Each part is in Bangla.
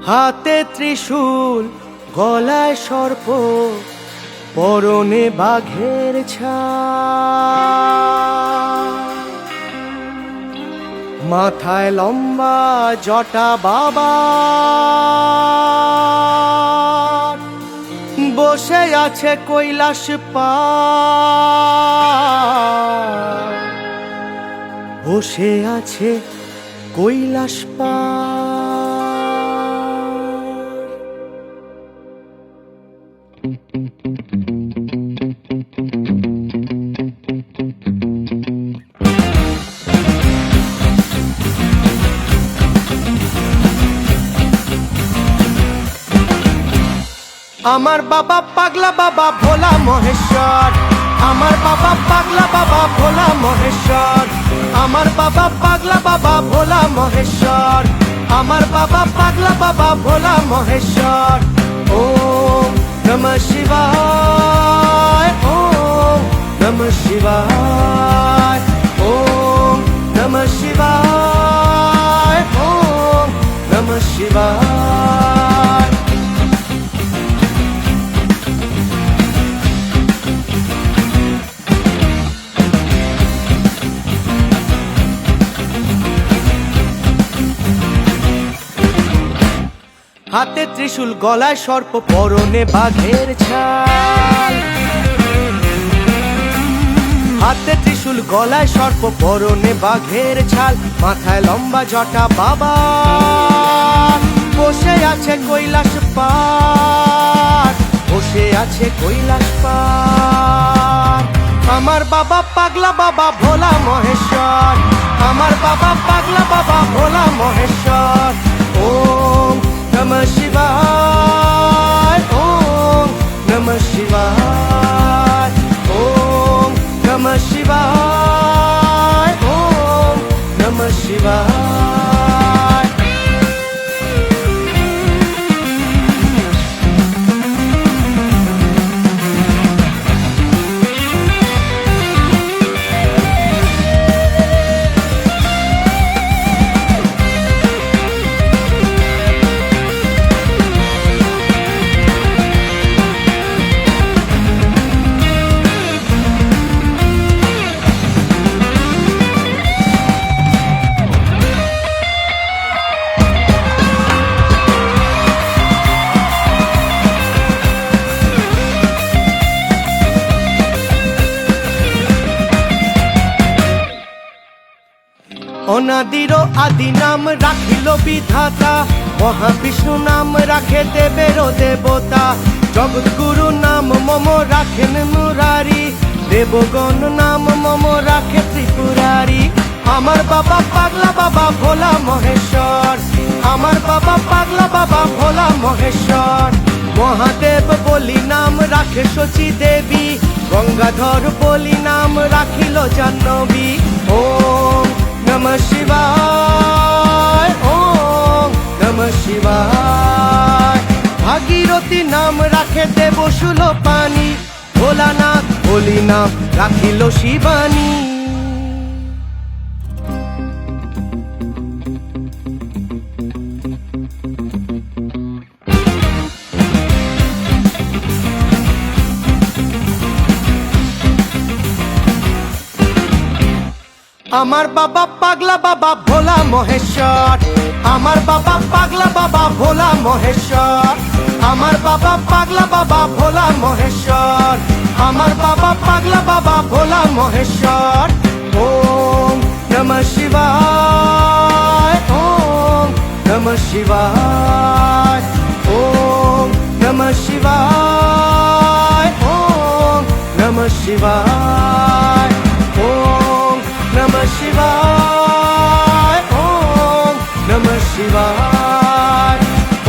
হাতে ত্রিশূল, গলায় সর্প, পরনে বাঘের ছাল, মাথায় লম্বা জটা বাবা, বসে আছে কৈলাস পাড়, বসে আছে কৈলাস পাড়। আমার বাবা পাগলা বাবা ভোলা মহেশ্বর, আমার বাবা পাগলা বাবা ভোলা মহেশ্বর, আমার বাবা পাগলা বাবা ভোলা মহেশ্বর, আমার বাবা পাগলা বাবা ভোলা মহেশ্বর। ওম নমঃ শিবায়, ওম নমঃ শিবায়, ওম নমঃ শিবায়, ওম নমঃ শিবায়। হাতে ত্রিশূল, গলায় সর্প, পরনে বাঘের ছাল, হাতে ত্রিশূল, গলায় সর্প, পরনে বাঘের ছাল, মাথায় লম্বা জটা বাবা, বসে আছে কৈলাস পাড়, বসে আছে কৈলাস পাড়। আমার বাবা পাগলা বাবা ভোলা মহেশ্বর, আমার বাবা পাগলা বাবা ভোলা মহেশ্বর। ওম নমঃ শিবায়, ওম নমঃ শিবায়, ওম নমঃ শিবায়, ওম নমঃ শিবায়। অনাদির আদি নাম রাখিল বিধাতা, মহাবিষ্ণু নাম রাখে দেবের দেবতা, জগৎগুরু নাম মম রাখেন মুরারি, দেবগণ নাম মম রাখে ত্রিপুরারি। আমার বাবা পাগলা বাবা ভোলা মহেশ্বর, আমার বাবা পাগলা বাবা ভোলা মহেশ্বর। মহাদেব বলি নাম রাখে শচী দেবী, গঙ্গাধর বলি নাম রাখিল জাহ্নবী। ওম নমঃ শিবায়, ওম নমঃ শিবায়। ভাগীরথী নাম রাখে দেব শূলপাণি, ভোলানাথ বলি নাম রাখিল শিবানী। আমার বাবা পাগলা বাবা ভোলা মহেশ্বর, আমার বাবা পাগলা বাবা ভোলা মহেশ্বর, আমার বাবা পাগলা বাবা ভোলা মহেশ্বর, আমার বাবা পাগলা বাবা ভোলা মহেশ্বর। ওম নমঃ শিবায়, ওম নমঃ শিবায়, ওম নমঃ শিবায়, ওম নমঃ শিবায়, ওম নমঃ শিবায়, ওম নমঃ শিবায়,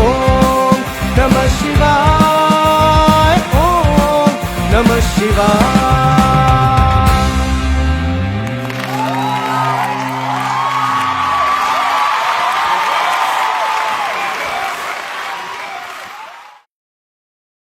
ওম নমঃ শিবায়, ওম নমঃ শিবায়।